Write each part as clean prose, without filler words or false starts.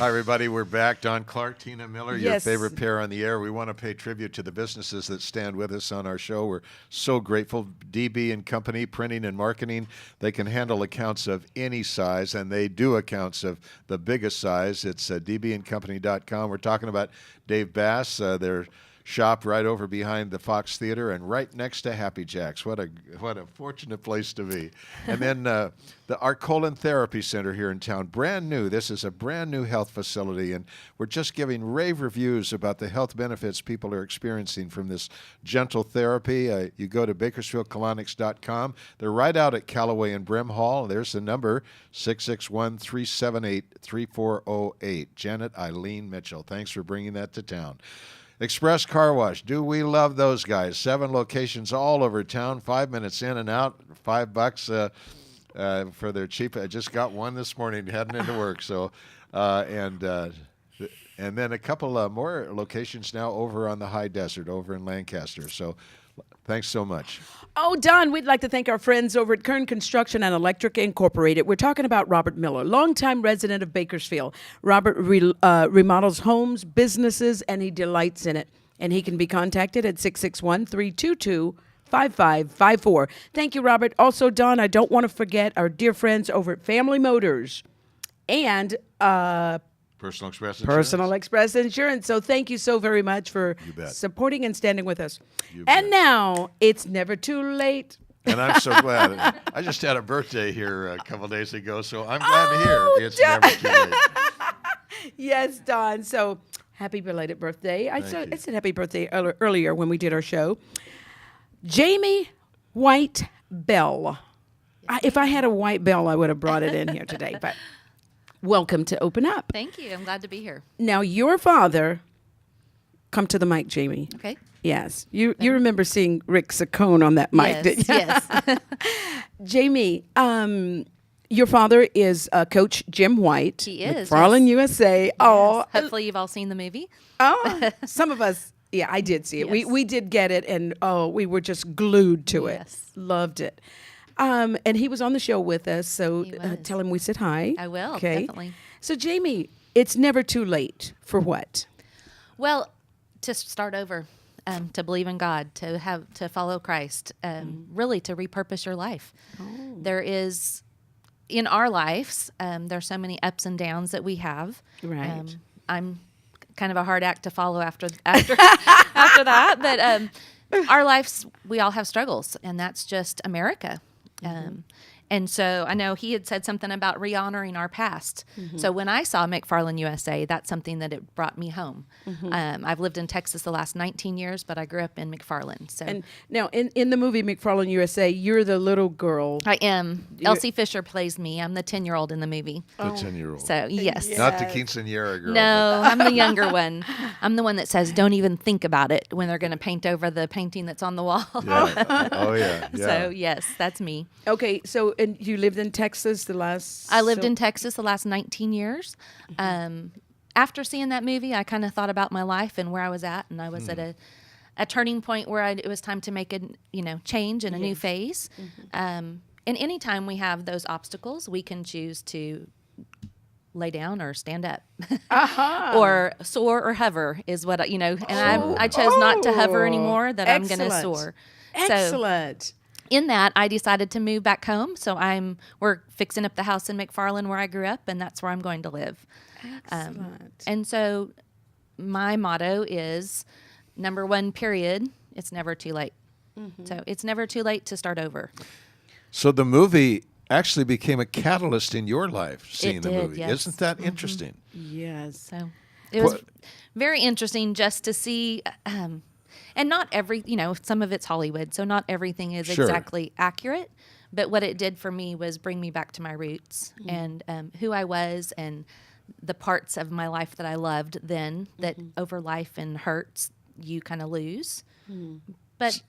Hi, everybody. We're back. Don Clark, Tina Miller, your Yes. favorite pair on the air. We want to pay tribute to the businesses that stand with us on our show. We're so grateful. DB and Company, printing and marketing. They can handle accounts of any size, and they do accounts of the biggest size. It's dbandcompany.com. We're talking about Dave Bass. Their shop right over behind the Fox Theater and right next to Happy Jack's. What a fortunate place to be. And then our colon therapy center here in town, brand new. This is a brand new health facility, and we're just giving rave reviews about the health benefits people are experiencing from this gentle therapy. You go to bakersfieldcolonics.com. They're right out at Callaway and Brim Hall. There's the number, 661-378-3408. Janet Eileen Mitchell. Thanks for bringing that to town. Express Car Wash. Do we love those guys? 7 locations all over town, 5 minutes in and out, $5 for their cheap. I just got one this morning heading into work. So, and then a couple more locations now over on the high desert, over in Lancaster. So thanks so much. Oh, Don, we'd like to thank our friends over at Kern Construction and Electric Incorporated. We're talking about Robert Miller, longtime resident of Bakersfield. Robert remodels homes, businesses, and he delights in it. And he can be contacted at 661-322-5554. Thank you, Robert. Also, Don, I don't want to forget our dear friends over at Family Motors and Personal Express Insurance. Personal Express Insurance. So thank you so very much for supporting and standing with us. You and bet. now it's never too late. And I'm so glad. I just had a birthday here a couple days ago, so I'm glad to hear it's Don. never too late. Yes, Don. So happy belated birthday. I said happy birthday earlier when we did our show. Jamie White Bell. If I had a white bell, I would have brought it in here today. But welcome to Open Up. Thank you. I'm glad to be here. Now, your father, come to the mic, Jamie. Okay. Yes. You remember seeing Rick Saccone on that mic, didn't you? Yes. Jamie, your father is Coach Jim White. He is, McFarland, yes. USA. Yes. Oh, Hopefully you've all seen the movie. oh, some of us. Yeah, I did see it. Yes. We did get it, and we were just glued to it. Yes. Loved it. And he was on the show with us, so He was. tell him we said hi. I will, Okay. definitely. So, Jamie, it's never too late for what? Well, to start over, to believe in God, to follow Christ, really to repurpose your life. Oh. There is, in our lives, there's so many ups and downs that we have. Right. I'm kind of a hard act to follow after after that, but our lives, we all have struggles, and that's just America. And so I know he had said something about re-honoring our past. So when I saw McFarland USA, that's something that it brought me home. I've lived in Texas the last 19 years, but I grew up in McFarland. So And now, in the movie McFarland USA, you're the little girl. I am. Elsie Fisher plays me. I'm the 10-year-old in the movie. The 10-year-old. So yes. Yeah. Not the quinceañera girl. No, I'm the younger one. I'm the one that says, don't even think about it when they're going to paint over the painting that's on the wall. But, yeah. Oh, yeah. So yes, that's me. Okay, so and you lived in Texas the last. I lived in Texas the last 19 years. After seeing that movie, I kind of thought about my life and where I was at, and I was at a turning point where it was time to make a change and a new phase. And anytime we have those obstacles, we can choose to lay down or stand up, or soar or hover is what and I chose not to hover anymore. That I'm going to soar. Excellent. So, in that, I decided to move back home. So we're fixing up the house in McFarland where I grew up, and that's where I'm going to live. Excellent. And so my motto is, number one, period, it's never too late. So it's never too late to start over. So the movie actually became a catalyst in your life, seeing It the did, movie. yes. Isn't that interesting? Yes. So it was very interesting just to see, and not every, some of it's Hollywood, so not everything is Sure. exactly accurate. But what it did for me was bring me back to my roots and who I was and the parts of my life that I loved then that over life and hurts you kind of lose. But,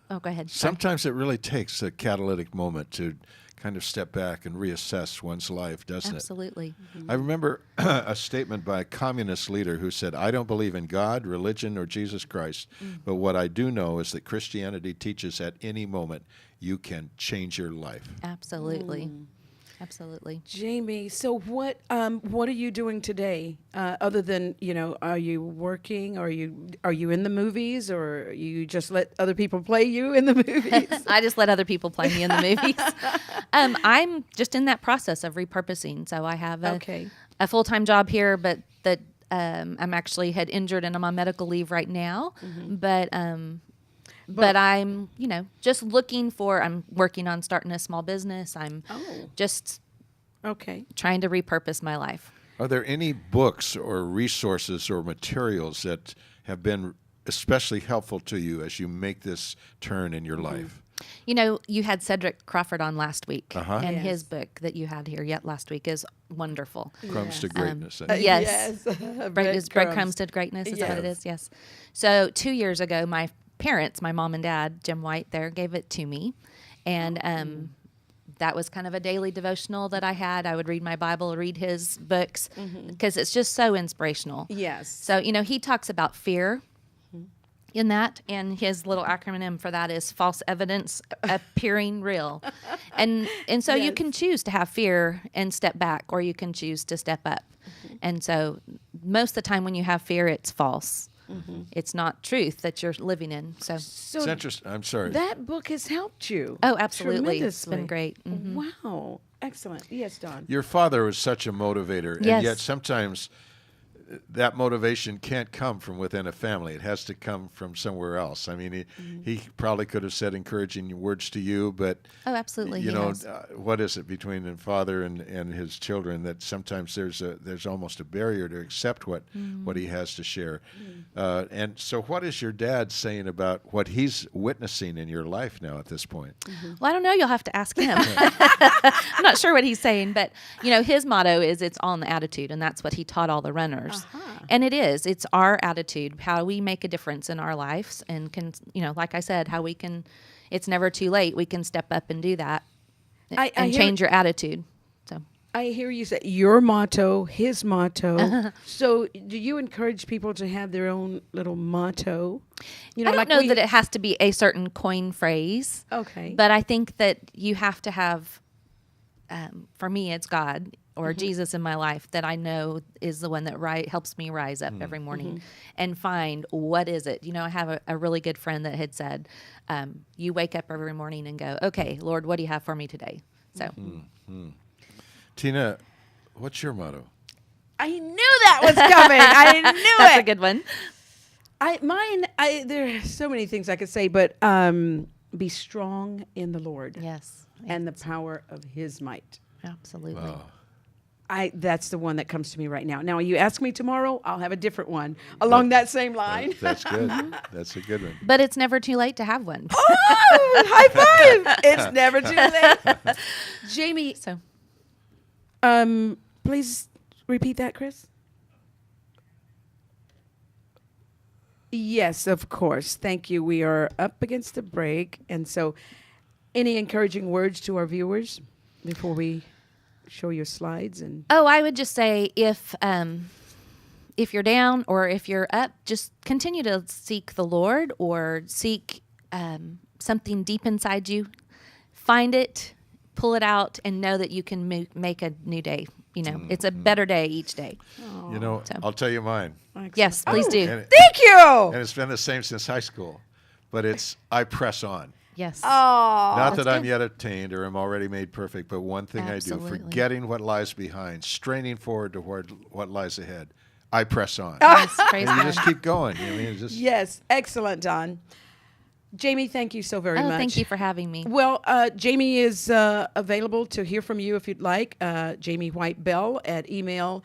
go ahead. Sorry. Sometimes it really takes a catalytic moment to kind of step back and reassess one's life, doesn't Absolutely. it? I remember a statement by a communist leader who said, I don't believe in God, religion, or Jesus Christ, but what I do know is that Christianity teaches at any moment you can change your life. Absolutely. Absolutely. Jamie, so what are you doing today? Other than, are you working? Are you in the movies, or you just let other people play you in the movies? I just let other people play me in the movies. I'm just in that process of repurposing. So I have a full-time job here, but that I'm actually had injured and I'm on medical leave right now. But I'm, just I'm working on starting a small business. I'm just trying to repurpose my life. Are there any books or resources or materials that have been especially helpful to you as you make this turn in your life? You had Cedric Crawford on last week, and Yes. his book that you had here last week is wonderful. Crumbs to greatness. Yes. Breadcrumbs. Breadcrumbs to greatness. Is that what it is? Yes. So 2 years ago, my parents, my mom and dad, Jim White there, gave it to me. And that was kind of a daily devotional that I had. I would read my Bible, read his books, because it's just so inspirational. Yes. So, he talks about fear in that, and his little acronym for that is false evidence appearing real. And so you can choose to have fear and step back, or you can choose to step up. And so most of the time when you have fear, it's false. It's not truth that you're living in. So It's interesting. I'm sorry. that book has helped you. Oh, absolutely. It's been tremendously. great. Wow. Excellent. Yes, Don. Your father was such a motivator, and Yes. yet sometimes that motivation can't come from within a family. It has to come from somewhere else. I mean, he probably could have said encouraging words to you, but Oh, absolutely. you he know, has. what is it between the father and his children that sometimes there's almost a barrier to accept what he has to share. And so, what is your dad saying about what he's witnessing in your life now at this point? Well, I don't know. You'll have to ask him. I'm not sure what he's saying, but his motto is it's all in the attitude, and that's what he taught all the runners. And it is. It's our attitude, how we make a difference in our lives, and can like I said, how we can. It's never too late. We can step up and do that, I and hear- change your attitude. So I hear you say your motto, his motto. So, do you encourage people to have their own little motto? I don't know that it has to be a certain coin phrase. Okay. But I think that you have to have. For me, it's God or Jesus in my life that I know is the one that helps me rise up every morning and find what is it. I have a really good friend that had said, you wake up every morning and go, okay, Lord, what do you have for me today? So Tina, what's your motto? I knew that was coming. I knew that's it. a good one. There are so many things I could say, but be strong in the Lord. Yes. And the power of his might. Absolutely. Wow. That's the one that comes to me right now. Now, you ask me tomorrow, I'll have a different one along that same line. That's good. That's a good one. But it's never too late to have one. Oh, high five! It's never too late. Jamie, So please repeat that, Chris. Yes, of course. Thank you. We are up against the break, and so any encouraging words to our viewers before we show your slides? And I would just say if you're down or if you're up, just continue to seek the Lord or seek something deep inside you. Find it, pull it out, and know that you can make a new day. It's a better day each day. I'll tell you mine. Yes, please do. And, thank you. and it's been the same since high school, but it's I press on. Yes. Oh, Not that I'm good. yet attained or am already made perfect, but one thing Absolutely. I do, forgetting what lies behind, straining forward toward what lies ahead, I press on. Yes, praise And you God. just keep going. It's just, yes, excellent, Don. Jamie, thank you so very much. Thank you for having me. Well, Jamie is available to hear from you if you'd like. Jamie White Bell at email.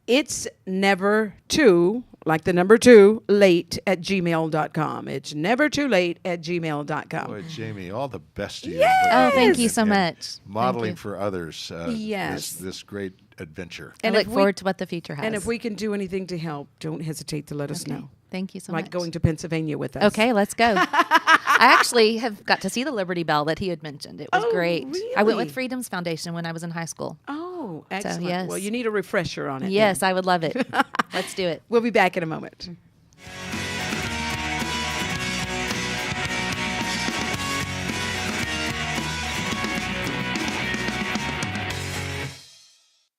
It's never too, like the number 2, late at gmail.com. It's never too late at gmail.com. boy, Jamie, all the best to you. Oh, thank you Yes. so And much. Modeling Thank you. for others Yes. this great adventure. I And look if we- forward to what the future has. And if we can do anything to help, don't hesitate to let us Okay. know. Thank you so Like much. going to Pennsylvania with us. Okay, let's go. I actually have got to see the Liberty Bell that he had mentioned. It was Oh, great. I went really? with Freedom's Foundation when I was in high school. Oh, excellent. yes. Well, you need a refresher on it. Yes, then. I would love it. Let's do it. We'll be back in a moment.